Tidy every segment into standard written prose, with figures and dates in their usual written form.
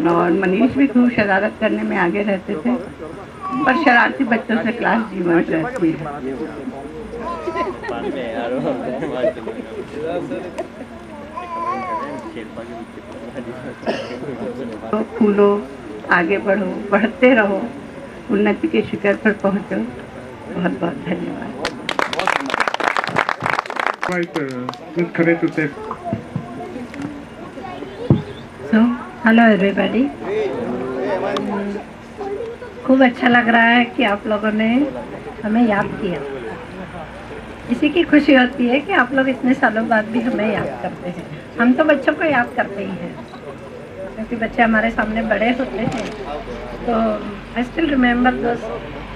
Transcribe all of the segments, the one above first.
और मनीष भी खूब शरारत करने में आगे रहते थे, पर शरारती बच्चों से क्लास जीवन रहती है। तो फूलो, आगे बढ़ो, बढ़ते रहो, उन्नति के शिखर पर पहुंचो। बहुत बहुत धन्यवाद। So, hello everybody. खूब अच्छा लग रहा है कि आप लोगों ने हमें याद किया। इसी की खुशी होती है कि आप लोग इतने सालों बाद भी हमें याद करते हैं। हम तो बच्चों को याद करते ही हैं, क्योंकि बच्चे हमारे सामने बड़े होते हैं। तो I still remember those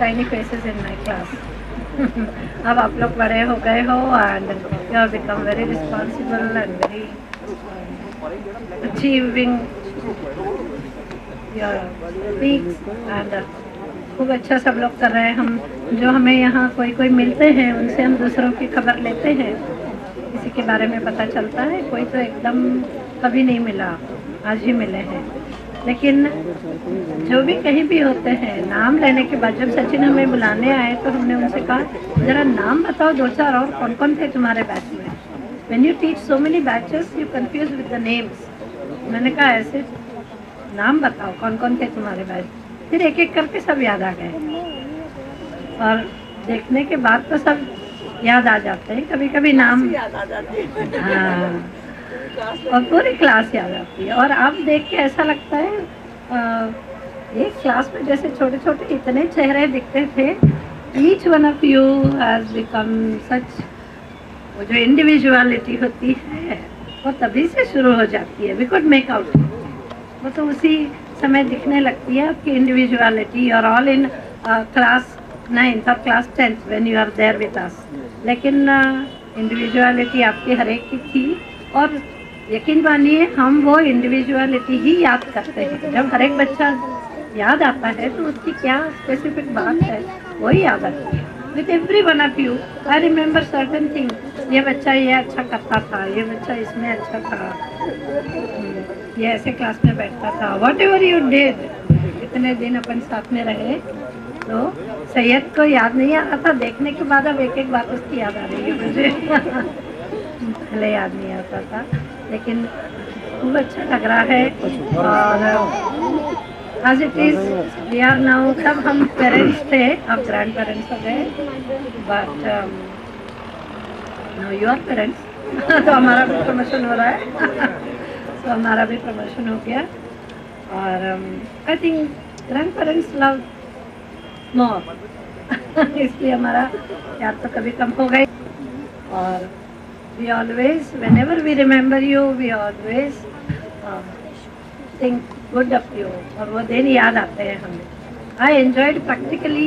tiny faces in my class. अब आप लोग बड़े हो गए हो and you have become very responsible and very achieving your peaks and खूब अच्छा सब लोग कर रहे हैं। हम जो हमें यहाँ कोई मिलते हैं, उनसे हम दूसरों की खबर लेते हैं, किसी के बारे में पता चलता है। कोई तो एकदम कभी नहीं मिला, आज ही मिले हैं। लेकिन जो भी कहीं भी होते हैं, नाम लेने के बाद जब सचिन हमें बुलाने आए तो हमने उनसे कहा जरा नाम बताओ दो चार और कौन कौन थे तुम्हारे बैच में। When you teach so many batches, you confuse with the names. मैंने कहा ऐसे नाम बताओ कौन कौन थे तुम्हारे बैच। फिर एक एक करके सब याद आ गए, और देखने के बाद तो सब याद आ जाते हैं। कभी कभी नाम याद आ जाते हैं, हाँ, और पूरी क्लास याद आती है। और आप देख के ऐसा लगता है एक क्लास में जैसे छोटे छोटे इतने चेहरे दिखते थे। Each one of you has become such, वो जो इंडिविजुअलिटी होती है वो तभी से शुरू हो जाती है। वी कुड मेक आउट, वो तो उसी समय दिखने लगती है आपकी इंडिविजुअलिटी। और ऑल इन क्लास 9th और class 10th when you are there with us. लेकिन इंडिविजुअलिटी आपकी हर एक की थी, और यकीन मानिए हम वो इंडिविजुअलिटी ही याद करते हैं। जब हर एक बच्चा याद आता है तो उसकी क्या स्पेसिफिक बात है वही याद आती है। With every one of you I remember certain thing. ये बच्चा ये अच्छा करता था, ये बच्चा इसमें अच्छा था, ये ऐसे क्लास में बैठता था। वॉट एवर यू डिड, इतने दिन अपन साथ में रहे। तो सैयद को याद नहीं आ रहा था, देखने के बाद अब एक एक बात उसकी याद आ रही है मुझे। पहले याद नहीं आता था, लेकिन खूब अच्छा लग रहा है। और as it is, we are now, तब हम पेरेंट्स थे, अब ग्रैंड पेरेंट्स हो गए, but now you are parents। तो हमारा भी प्रमोशन हो रहा है। तो हमारा भी प्रमोशन हो गया। और I think grand parents love more. इसलिए हमारा याद तो कभी कम हो गई। और we always, whenever we remember you, we always think good of you, और वो दिन याद आते हैं हमें। I enjoyed practically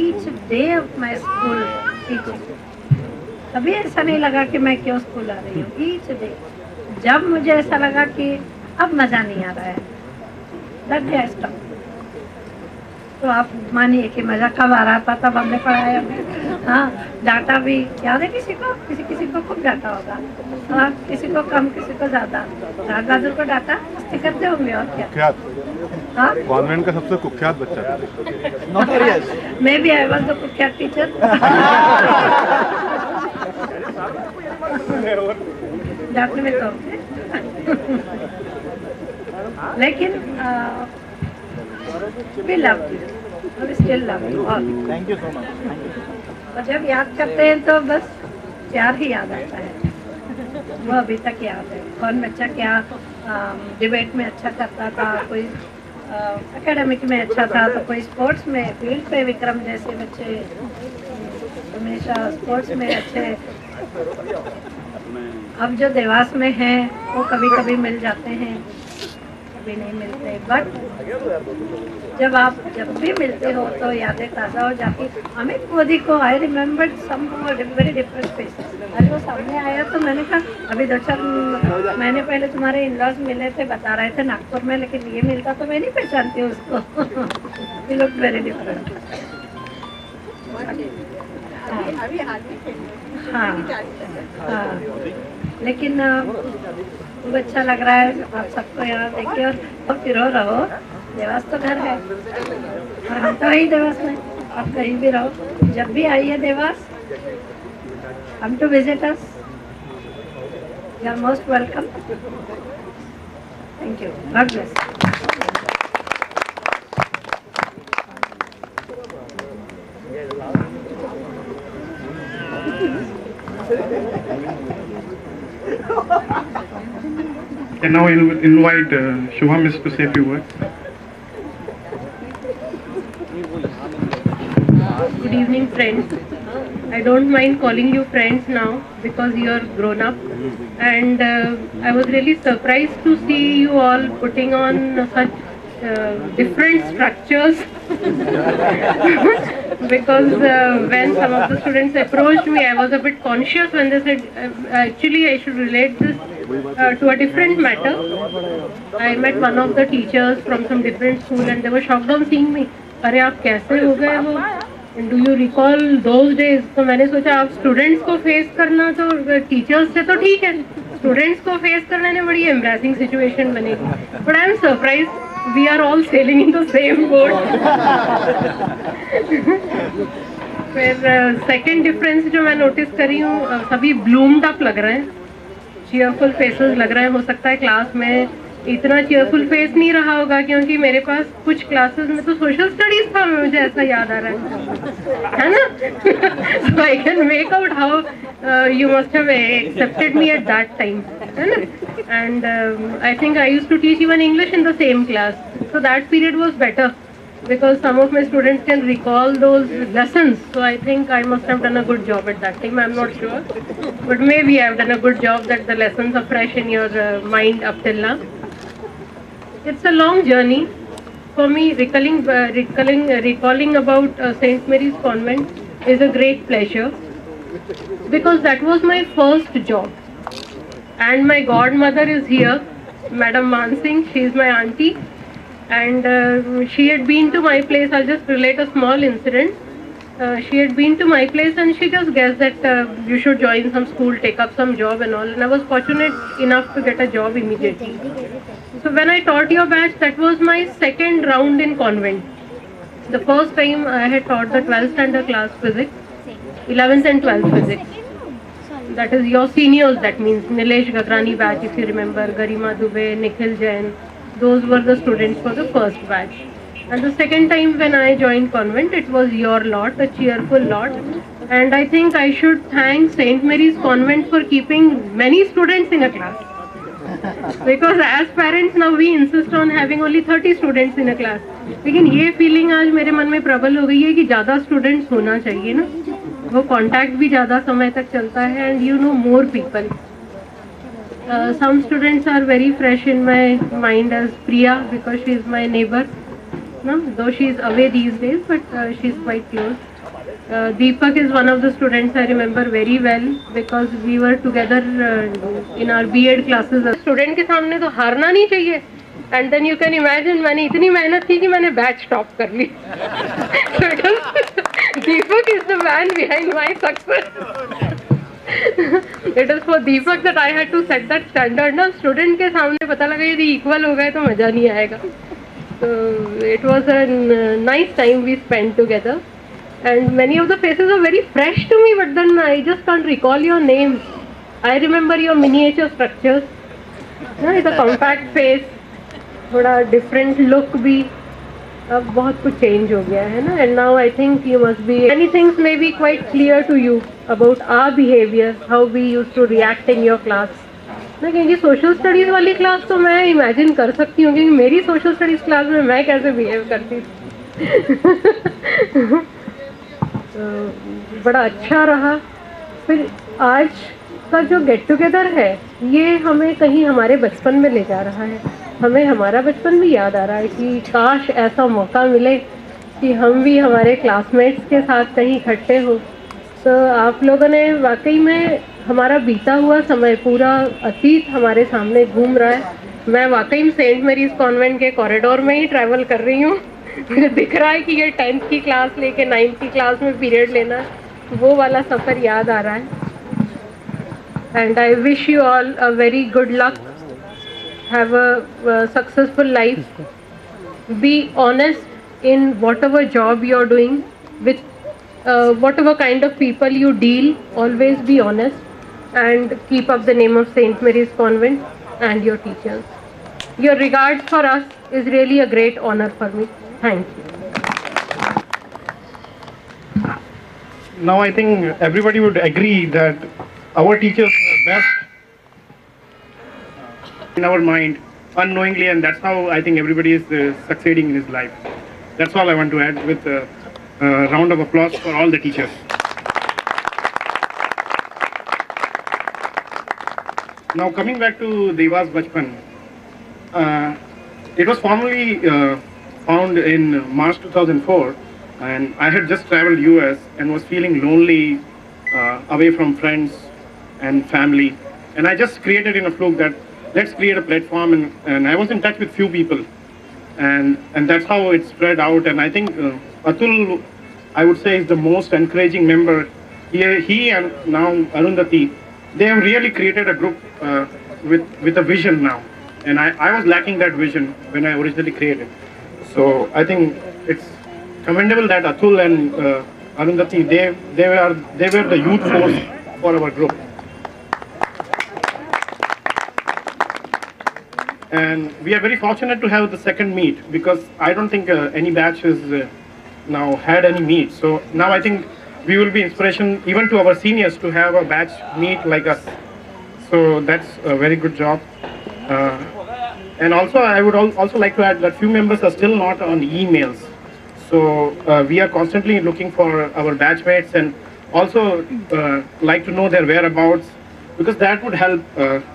each day of my school teaching। कभी ऐसा नहीं लगा कि मैं क्यों स्कूल आ रही हूँ। each day जब मुझे ऐसा लगा कि अब मज़ा नहीं आ रहा है, that day I stopped। तो आप मानिए कि मज़ा कब आ रहा था, तब हमने पढ़ाया। हाँ, डाटा भी याद है किसी को, किसी को खूब डाटा होगा, हाँ, किसी को कम, किसी को ज़्यादा। राज बहादुर को डाटा मस्ती करते होंगे और क्या। हाँ, कॉन्वेंट का सबसे कुख्यात बच्चा था। मैं भी आई वाज द कुख्यात टीचर। डांटने में तो लेकिन we loved you, we still love you all। Thank you so much। और जब याद करते हैं तो बस प्यार ही याद आता है। वो अभी तक याद है, कौन बच्चा क्या डिबेट में अच्छा करता था, कोई एकेडमिक में अच्छा था, तो कोई स्पोर्ट्स में, फील्ड पे विक्रम जैसे बच्चे हमेशा स्पोर्ट्स में अच्छे। अब जो देवास में हैं वो कभी कभी मिल जाते हैं, कभी नहीं मिलते। बट जब भी मिलते हो तो यादें ताज़ा हो जाती। अमित मोदी को I remember some very different faces. आज वो सामने आया तो मैंने कहा अभी 2-4 महीने पहले तुम्हारे इन-लॉज मिले थे, बता रहे थे नागपुर में, लेकिन ये मिलता तो मैं नहीं पहचानती उसको। ही लुक वेरी डिफरेंट। हाँ, हाँ, लेकिन खूब अच्छा लग रहा है आप सबको यहाँ देख के, और फिर रहो, देवास तो घर है और हम तो वही देवास में, आप कहीं भी रहो, जब भी आइए Dewas, come to visit us, you are most welcome. Thank you. God bless. Can now invite Shubham Miss to say a few words. Good evening, friends. I don't mind calling you friends now because you are grown up, and I was really surprised to see you all putting on such different structures because when some of the students approached me, I was a bit conscious when they said actually I should relate this to a different matter. I met one of the teachers from some different school and they were shocked on seeing me. अरे आप कैसे हो गए वो? Do you recall those days? तो मैंने सोचा आप स्टूडेंट्स को फेस करना तो टीचर्स से तो ठीक है, स्टूडेंट्स को फेस करने में बड़ी एम्ब्रेसिंग सिचुएशन बनेगी. But I am surprise we are all sailing in the same boat. फिर सेकेंड डिफरेंस जो मैं नोटिस करी हूँ, सभी ब्लूम्ड अप लग रहे हैं, चीयरफुल फेसेस लग रहे हैं. हो सकता है क्लास में इतना चीयरफुल फेस नहीं रहा होगा क्योंकि मेरे पास कुछ क्लासेस में तो सोशल स्टडीज था, मुझे ऐसा याद आ रहा है ना. So I can make out how you must have accepted me at that time, है ना. And I think I used to teach even English in the same class, so that period was better because some of my students can recall those lessons. So I think I must have done a good job at that time. I'm not sure, but maybe I've done a good job that the lessons are fresh in your mind up till now. It's a long journey for me. Recalling about St. Mary's Convent is a great pleasure because that was my first job, and my godmother is here, Madam Mansingh. She is my auntie. And she had been to my place. I'll just relate a small incident. She had been to my place and she just guessed that you should join some school, take up some job and all. And I was fortunate enough to get a job immediately. So when I taught your batch, that was my second round in convent. The first time I had taught the 12th standard class physics, 11th and 12th physics. That is your seniors, that means Nilesh Gagrani batch, if you remember, Garima Dubey, Nikhil Jain. Those were the students for the first batch. And the second time when I joined convent, it was your lot, a cheerful lot. And I think I should thank St. Mary's Convent for keeping many students in a class. Because as parents now we insist on having only 30 students in a class. लेकिन ये feeling आज मेरे मन में प्रबल हो गई है कि ज़्यादा students होना चाहिए ना, वो contact भी ज़्यादा समय तक चलता है and you know more people. Some students are very fresh in my mind as Priya because she is my neighbor, no? Though she is away these days, but she is quite close. Deepak is one of the students I remember very well because we were together in our B.Ed classes. Student के सामने तो हारना नहीं चाहिए. And then you can imagine मैंने इतनी मेहनत की कि मैंने batch top कर ली. So Deepak is the man behind my success. It is for Deepak that I had to set that standard. ना स्टूडेंट के सामने पता लगा यदि इक्वल हो गए तो मज़ा नहीं आएगा. So it was a nice time we spent together, and many of the faces are very fresh to me. But then I just can't recall your names. I remember your miniature structures. It's a compact face, थोड़ा different look भी. अब बहुत कुछ change हो गया है ना. And now I think you must be many things may be quite clear to you about our behavior, how we used to react in your class ना. क्योंकि सोशल स्टडीज़ वाली क्लास तो मैं इमेजिन कर सकती हूँ क्योंकि मेरी सोशल स्टडीज़ क्लास में मैं कैसे बिहेव करती थी. बड़ा अच्छा रहा. फिर आज का जो गेट टुगेदर है ये हमें कहीं हमारे बचपन में ले जा रहा है. हमें हमारा बचपन भी याद आ रहा है कि काश ऐसा मौका मिले कि हम भी हमारे क्लासमेट्स के साथ कहीं इकट्ठे हो. तो आप लोगों ने वाकई में हमारा बीता हुआ समय, पूरा अतीत हमारे सामने घूम रहा है. मैं वाकई में सेंट मेरीज कॉन्वेंट के कॉरिडोर में ही ट्रैवल कर रही हूँ. मुझे दिख रहा है कि ये 10th की क्लास लेके 9th की क्लास में पीरियड लेना, वो वाला सफ़र याद आ रहा है. And I wish you all a very good luck have a successful life. Be honest in whatever job you're doing, with whatever kind of people you deal. Always be honest and keep up the name of St. Mary's Convent and your teachers. Your regards for us is really a great honor for me. Thank you. Now I think everybody would agree that our teachers are best in our mind unknowingly, and that's how I think everybody is succeeding in his life. That's all I want to add, with a round of applause for all the teachers. Now coming back to Devas Bachpan, it was formally found in March 2004, and I had just traveled US and was feeling lonely away from friends and family, and I just created in a fluke that let's create a platform, and I was in touch with few people, and that's how it spread out. And I think Atul, I would say, is the most encouraging member. He and now Arundhati, they have really created a group with a vision now, and I was lacking that vision when I originally created. So I think it's commendable that Atul and Arundhati, they were the youth force for our group. And we are very fortunate to have the second meet, because I don't think any batch has now had any meet. So now I think we will be inspiration even to our seniors to have a batch meet like us. So that's a very good job. And also I would also like to add that few members are still not on emails. So we are constantly looking for our batchmates, and also like to know their whereabouts, because that would help.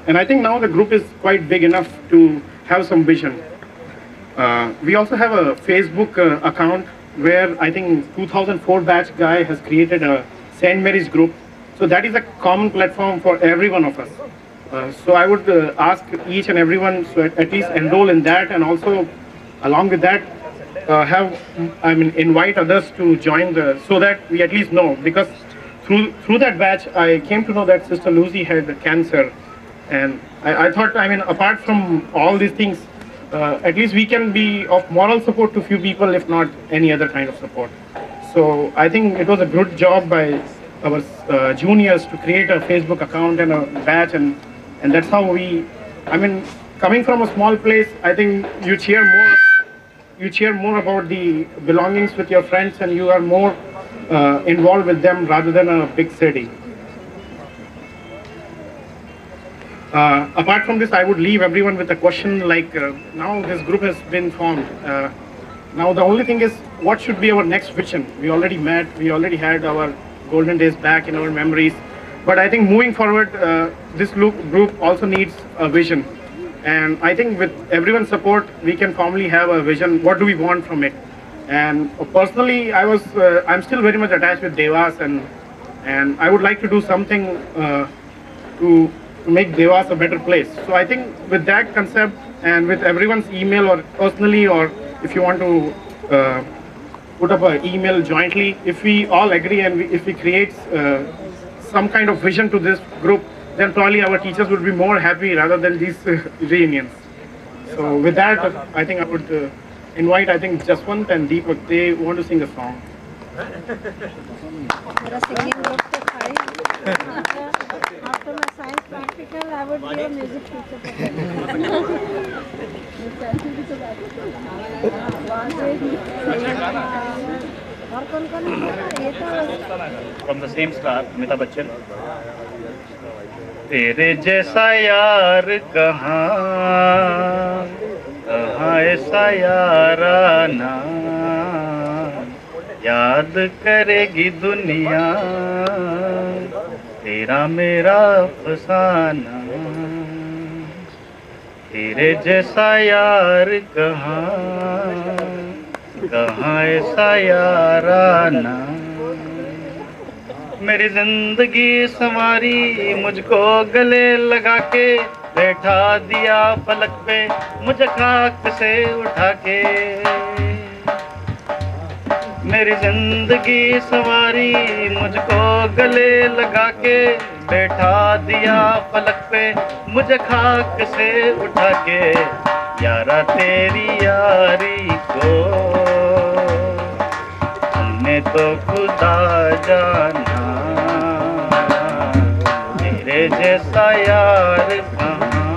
And I think now the group is quite big enough to have some vision. We also have a Facebook account where I think 2004 batch guy has created a St. Mary's group. So that is a common platform for every one of us. So I would ask each and everyone to at least enroll in that, and also along with that invite others to join so that we at least know, because through that batch I came to know that Sister Lucy had cancer, and I thought, apart from all these things, at least we can be of moral support to few people, if not any other kind of support. So I think it was a good job by our juniors to create a Facebook account and a batch, and that's how we, coming from a small place, I think you cheer more about the belongings with your friends, and you are more involved with them rather than a big city. Apart from this, I would leave everyone with a question like, now this group has been formed. Now the only thing is, what should be our next vision? We already met, we already had our golden days back in our memories. But I think moving forward, this group also needs a vision. And I think with everyone's support, we can formally have a vision. What do we want from it? And personally, I'm still very much attached with Devas, and I would like to do something to make Devas a better place. So I think with that concept, and with everyone's email, or personally, or if you want to put up an email jointly, if we all agree and if we create some kind of vision to this group, then probably our teachers would be more happy rather than these reunions. So with that, I think I would invite, Jaswant and Deepak. They want to sing a song. After my science practical, I would be a music teacher. From the same star, Amitabh Bachchan. तेरे जैसा यार कहाँ ऐसा याराना, याद करेगी दुनिया तेरा मेरा अफसाना। तेरे जैसा यार कहाँ ऐसा याराना। मेरी जिंदगी संवारी, मुझको गले लगा के बैठा दिया फलक पे मुझे खाक से उठा के। मेरी जिंदगी संवारी, मुझको गले लगा के बैठा दिया फलक पे मुझे खाक से उठा के। यारा तेरी यारी को हमने तो खुदा जाना, तेरे जैसा यार कहाँ,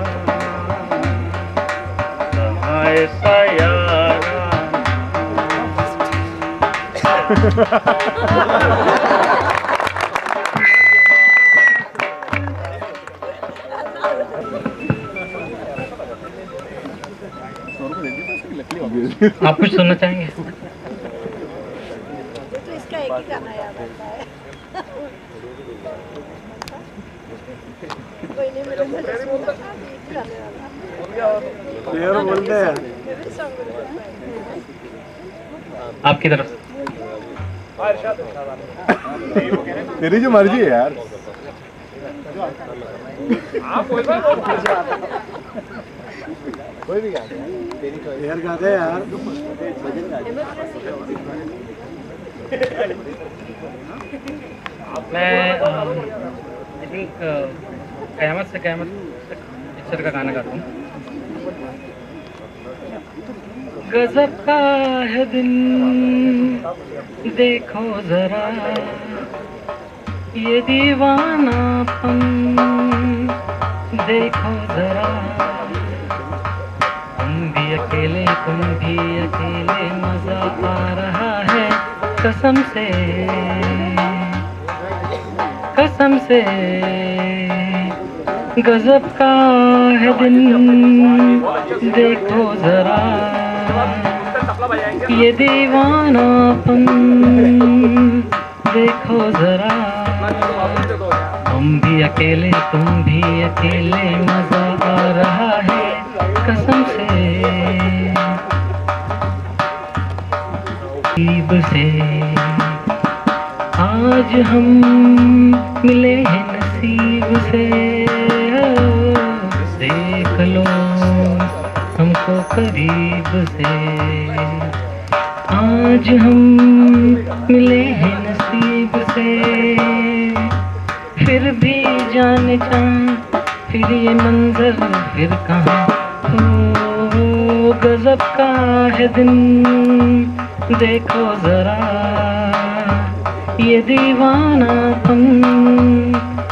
कहाँ ऐसा यार। आप कुछ सुनना चाहेंगे? तो इसका एक ही गाना याद आता है। कोई नहीं, मेरे को एक ही गाने वाला बोलते हैं फेवरेट सॉन्ग आपकी तरफ से तेरी जो मर्जी है यार। कोई भी यार गाते हैं यार। मैं आई थिंक क़यामत से क़यामत तक पिक्चर का गाना गाता हूँ। गजब का है दिन देखो जरा, ये दीवानापन देखो जरा। हम भी अकेले तुम भी अकेले, मजा आ रहा है कसम से, कसम से। गजब का है दिन देखो जरा, ये दीवानापन देखो जरा। हम भी अकेले तुम भी अकेले, मजा आ रहा है कसम से, नसीब से। आज हम मिले हैं नसीब से, देख लो हमको करीब से। आज हम मिले हैं नसीब से, फिर भी जाने जा फिर ये मंजर फिर कहाँ। हो गजब का है दिन देखो जरा, ये दीवानापन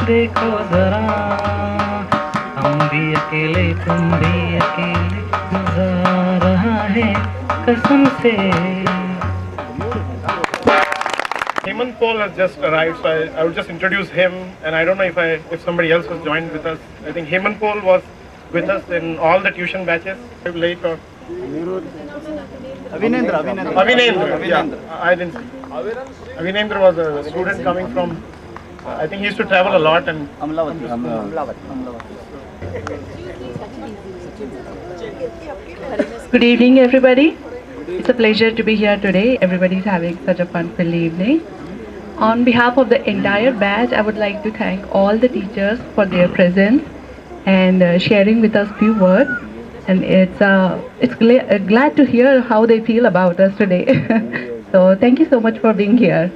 देखो जरा। हम भी अकेले तुम भी अकेले, मजा आ रहा है कसम से। Hemant Paul has just arrived, so I will just introduce him. And I don't know if somebody else has joined with us. I think Hemant Paul was with us in all the tuition batches. Late or Avinendra. Yeah, I didn't see. Avinendra was a student coming from. I think he used to travel a lot and. Good evening, everybody. It's a pleasure to be here today. Everybody's having such a fun-filled evening. On behalf of the entire batch, I would like to thank all the teachers for their presence and sharing with us few words. And it's glad to hear how they feel about us today. So thank you so much for being here.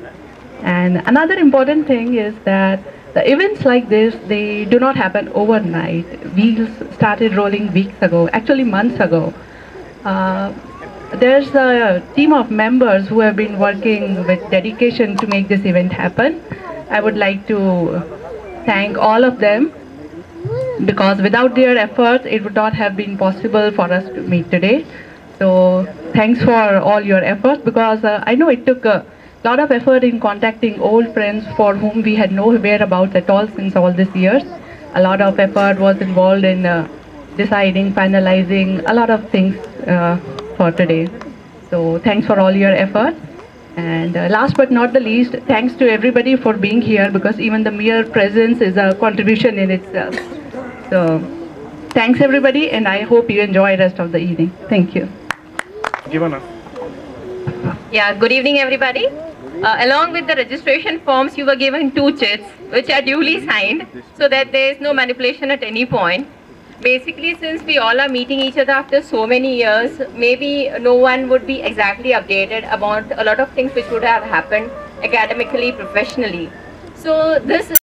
And another important thing is that the events like this, they do not happen overnight. Wheels started rolling weeks ago, actually months ago. There's a team of members who have been working with dedication to make this event happen. I would like to thank all of them, because without their efforts, it would not have been possible for us to meet today. So thanks for all your efforts, because I know it took a lot of effort in contacting old friends for whom we had no whereabouts at all since all these years. A lot of effort was involved in deciding, finalizing a lot of things for today. So thanks for all your efforts. And last but not the least, thanks to everybody for being here, because even the mere presence is a contribution in itself. So thanks everybody, and I hope you enjoy the rest of the evening. Thank you. Given Yeah, good evening everybody. Along with the registration forms, you were given 2 chits which are duly signed, so that there is no manipulation at any point. Basically, since we all are meeting each other after so many years, maybe no one would be exactly updated about a lot of things which would have happened academically, professionally. So this